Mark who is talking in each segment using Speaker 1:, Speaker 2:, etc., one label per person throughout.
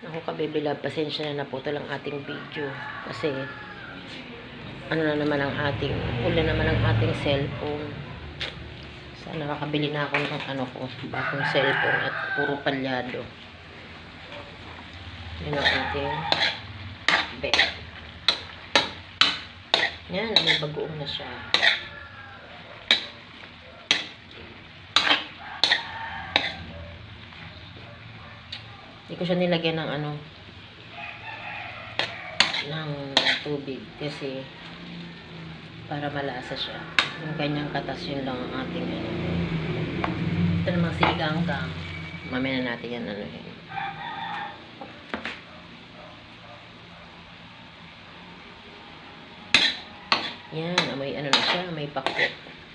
Speaker 1: Ako kabibilab, pasensya na po lang ating video. Kasi, ano na naman ang ating, huli naman ang ating cellphone. Sana makabili na ako ng bagong cellphone at puro palyado. Yun ang ating bed. Yan, may bagoong na siya. Hindi ko siya nilagyan ng ng tubig kasi para malasa siya. Yung kanyang katas, yun lang ang ating Ito namang siliganggang. Mamaya na natin yan Yan, amoy na siya, may pakot.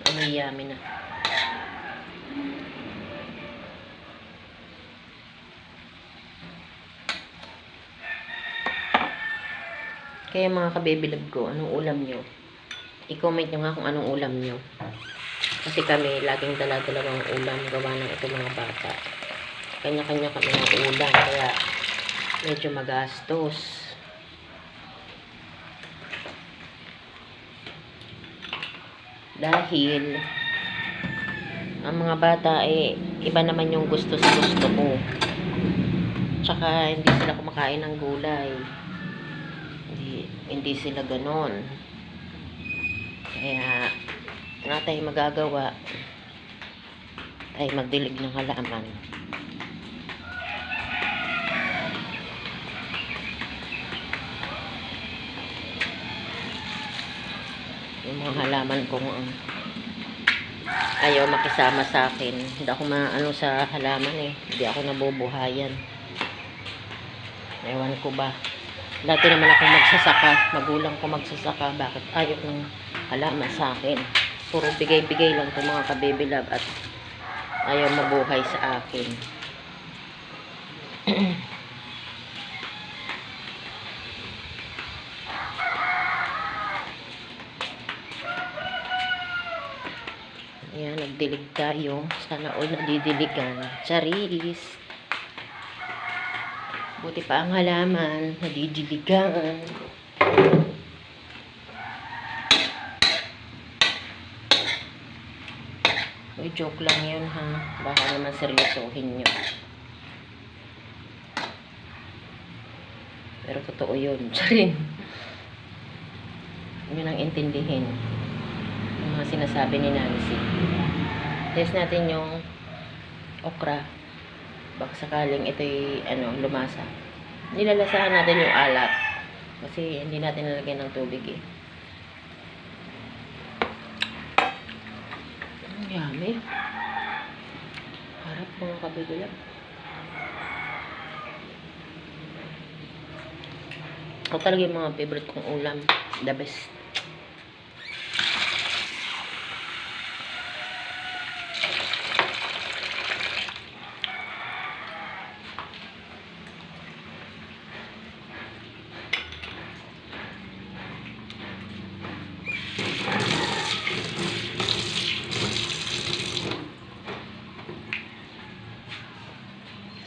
Speaker 1: Amoy yummy na. Kaya mga kababy love ko, anong ulam nyo? I-comment nyo nga kung anong ulam nyo. Kasi kami, laging dala-dalawang ulam gawa ng ito mga bata. Kanya-kanya kami ng ulam, kaya medyo magastos. Dahil, ang mga bata, iba naman yung gusto sa gusto ko. Tsaka, hindi sila kumakain ng gulay. Hindi sila ganon. Kaya wala tayong magagawa, ay magdilig ng halaman. Yung mga halaman kong ayaw makisama sa akin, hindi ako maano sa halaman hindi ako nabubuhayan. Ewan ko ba, dati naman ako magsasaka, magulang ko magsasaka, bakit ayaw ng halaman sa akin? Puro bigay-bigay lang ito mga kababy love at ayaw mabuhay sa akin. Ayan, nagdilig tayo. Sana all nadidiligan. Charis! Buti pa ang halaman, nadidiligan. Uy, joke lang yun ha. Baka naman seryosohin nyo. Pero totoo yun. Charin. Yun ang intindihin. Yung mga sinasabi ni Nancy. Test natin yung okra. Baka sakaling ito'y lumasa. Nilalasahan natin yung alat. Kasi hindi natin nalagyan ng tubig Yummy. Harap mga kabigulang. Ako talaga yung mga favorite kong ulam. The best.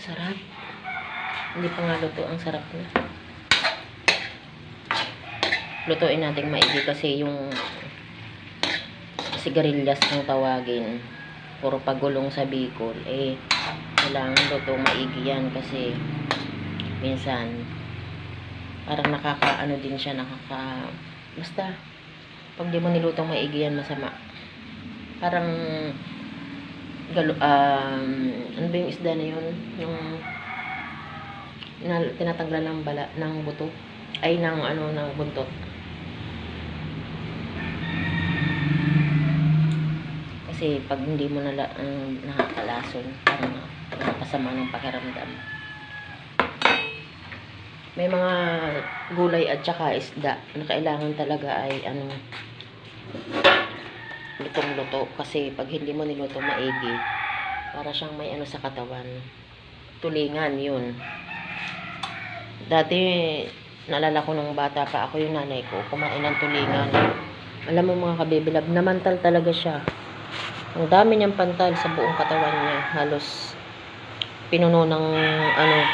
Speaker 1: Sarap. Hindi pa nga luto, ang sarap na. Lutuin natin maigi kasi yung sigarilyas kung tawagin, puro pagulong sa Bicol, kailangan luto maigi yan kasi minsan parang nakakaano din siya, basta pag di mo nilutong maigi yan, masama. Parang ano ba yung isda na yun? Yung tinatanggalan ng bala, ng buto. Ay, ng buntot. Kasi pag hindi mo nakakalason, parang nakakasama ng pakiramdam. May mga gulay at saka isda na kailangan talaga ay lutong-luto kasi pag hindi mo niluto maigi, para siyang may sa katawan. Tulingan yun. Dati naalala ko nung bata pa ako, yung nanay ko kumain ng tulingan. Alam mo mga kabibilab, namantal talaga siya. Ang dami niyang pantal sa buong katawan niya. Halos pinuno ng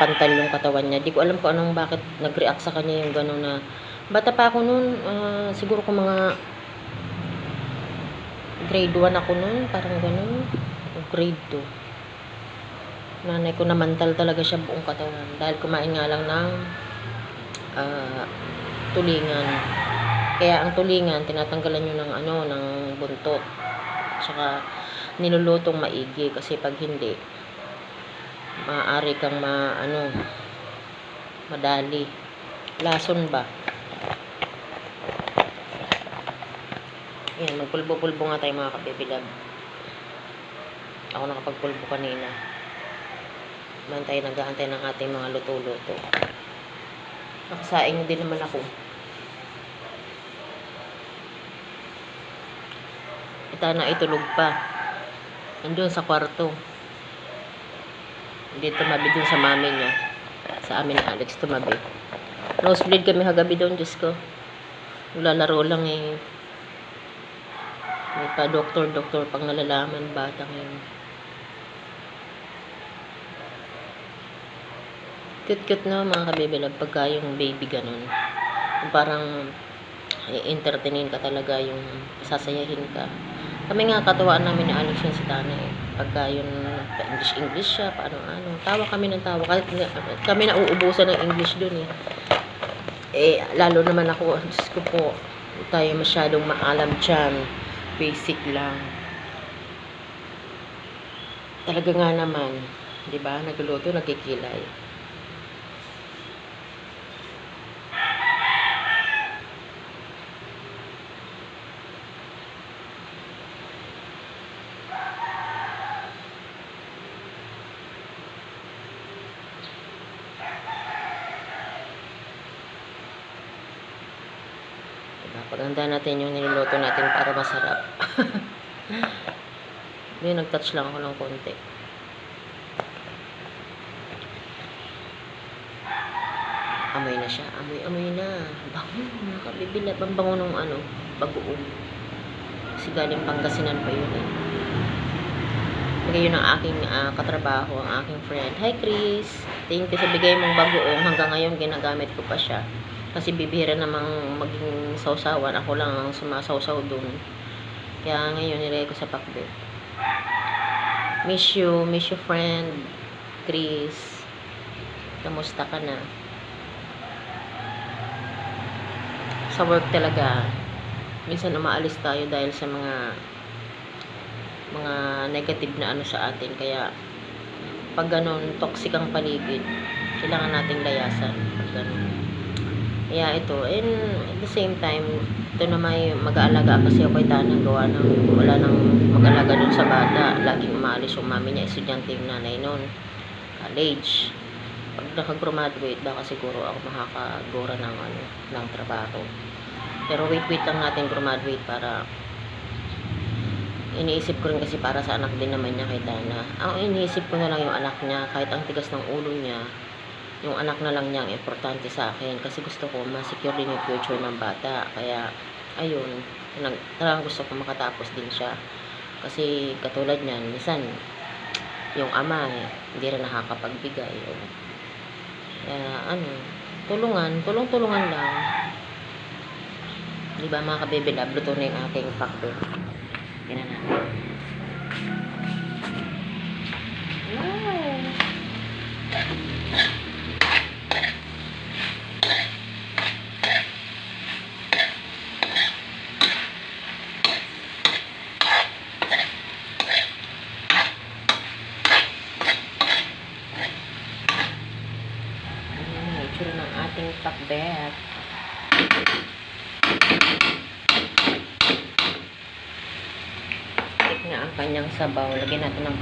Speaker 1: pantal yung katawan niya. Di ko alam kung bakit nag-react sa kanya yung gano'n na bata pa ako noon, siguro kung mga grade 1 ako noon, parang gano'n, o grade 2. Nanay ko namantal talaga siya buong katawan dahil kumain nga lang ng tulingan. Kaya ang tulingan tinatanggalan nyo ng ng buntot. Tsaka nilulutong maigi kasi pag hindi maaari kang madali. Lason ba? Yan, magpulbo-pulbo nga tayo mga kabibilab. Ako nakapagpulbo kanina. Nag-aantay ng ating mga luto-luto. Nakasaing din naman ako. Ita na itulog pa. Nandun sa kwarto. Hindi tumabi dun sa mami niya. Sa amin ni Alex tumabi. Nosebleed kami kagabi doon, Diyos ko. Lalaro lang eh. May pa doktor pang nalalaman bata ngayon. Cute na mga kabibilab pagka yung baby ganun. Parang i-entertainin ka talaga, yung sasayahin ka. Kami nga katuwaan namin ni Alex yun si Tana eh. Pagka yun English siya, paano. Tawa kami ng tawa. Kahit kami nauubusan ng English dun eh. Lalo naman ako, Diyos ko po, tayo masyadong maalam dyan. Basic lang. Talaga nga naman, di ba? Nagluluto, nagkikilay. Paganda natin yung niluluto natin para masarap. Ngayon, nag-touch lang ako ng konti. Amoy na siya. Amoy na. Bango. Nakabibilap. Ang bango nung bagoong. Kasi galing Pangasinan pa yun eh. Bigay yun ang aking katrabaho, ang aking friend. Hi, Chris. Thank you sa bigay mong bagoong. Hanggang ngayon, ginagamit ko pa siya. Kasi bibihira namang maging sausawan. Ako lang ang sumasawsaw dun. Kaya ngayon nilagay ko sa pakbet. Miss you friend Chris. Kamusta ka na? Sa work talaga, minsan umaalis tayo dahil sa mga negative na sa atin. Kaya pag ganun, toxic ang paligid, kailangan nating layasan. Pag ganun. Kaya ito, and at the same time, ito na may mag-aalaga kasi ako kay Tanang gawa ng wala nang mag-aalaga dun sa bata. Laging umaalis yung mami niya, estudyante yung nanay noon. College. Pag nakagraduate, baka siguro ako makakagora ng trabaho. Pero wait lang natin graduate para iniisip ko rin kasi para sa anak din naman niya kay Tana. Ang iniisip ko na lang yung anak niya, kahit ang tigas ng ulo niya, yung anak na lang niya ang importante sa akin kasi gusto ko ma-secure din yung future ng bata. Kaya ayun, talagang gusto ko makatapos din siya kasi katulad niyan, minsan yung ama hindi rin nakakapagbigay. Kaya tulong-tulungan lang, di ba mga kabebilab? Luto na yung aking pakbet. Yan na natin. Itsura ng ating pakbet. Na ang kanyang sabaw. Lagyan natin ng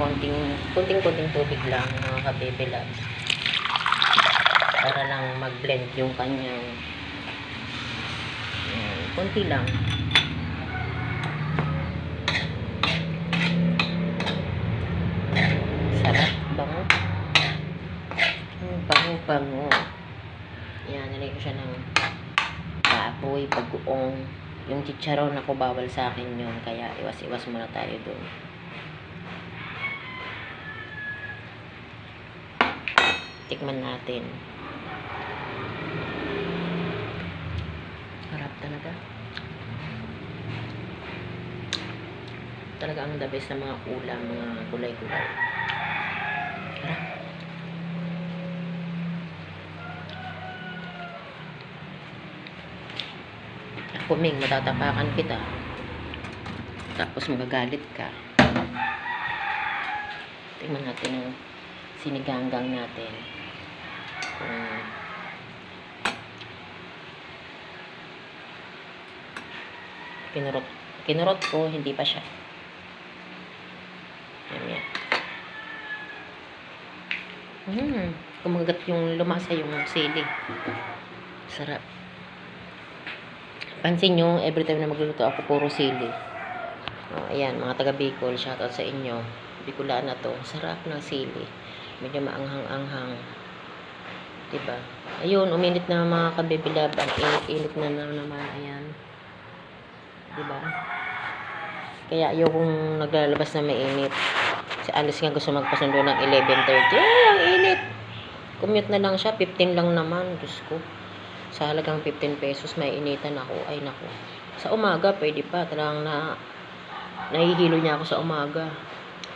Speaker 1: konting tubig lang mga kabebilab. Para lang mag-blend yung kanyang konti lang. Sarap. Bango. Bango. Yan, nalagay ko siya ng baboy, bagoong. Yung chicharon ako bawal sa akin yun. Kaya iwas muna tayo dun. Tikman natin. Harap talaga. Talaga ang the best na mga ulam, mga gulay-gulay. Harap. Ako, Ming, matatapakan kita. Tapos magagalit ka. Tingnan natin ang siniganggang natin. Kinurot ko, hindi pa siya. Yan. Kumagat yung lumasa yung sili. Sarap. Pansin nyo, every time na magluluto ako, puro sili. Ayan, mga taga Bicol, shoutout sa inyo. Bicolaan na to. Sarap ng sili. Medyo maanghang-anghang. Diba? Ayun, uminit na mga kabibilab. Ang init-init na naman. Ayan. Diba? Kaya ayokong naglalabas na mainit. Si Alice nga gusto magpasundo ng 11:30. Ang init! Commute na lang siya. 15 lang naman. Diyos ko. Sa halagang 15 pesos, may initan ako. Ay, naku. Sa umaga, pwede pa. Talagang nahihilo niya ako sa umaga.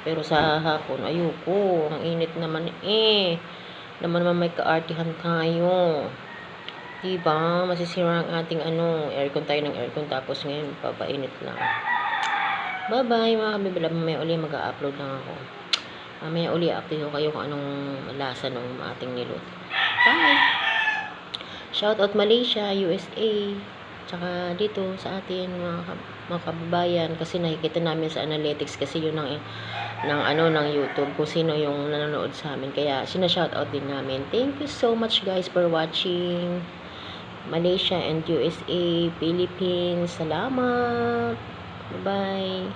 Speaker 1: Pero sa hapon, ayoko. Ang init naman naman may kaartihan tayo. Diba? Masisira ang ating aircon tayo ng aircon. Tapos ngayon, papainit lang. Bye-bye mga kabibilab. Mamaya uli mag-upload lang ako. Mamaya uli update ko kayo kung anong lasa ng ating niluto. Bye! Shoutout Malaysia, USA, tsaka dito sa atin mga kababayan, kasi nakikita namin sa analytics kasi yun ng YouTube kung sino yung nanonood sa amin, kaya sina-shoutout din namin. Thank you so much guys for watching. Malaysia and USA, Philippines, salamat. Bye.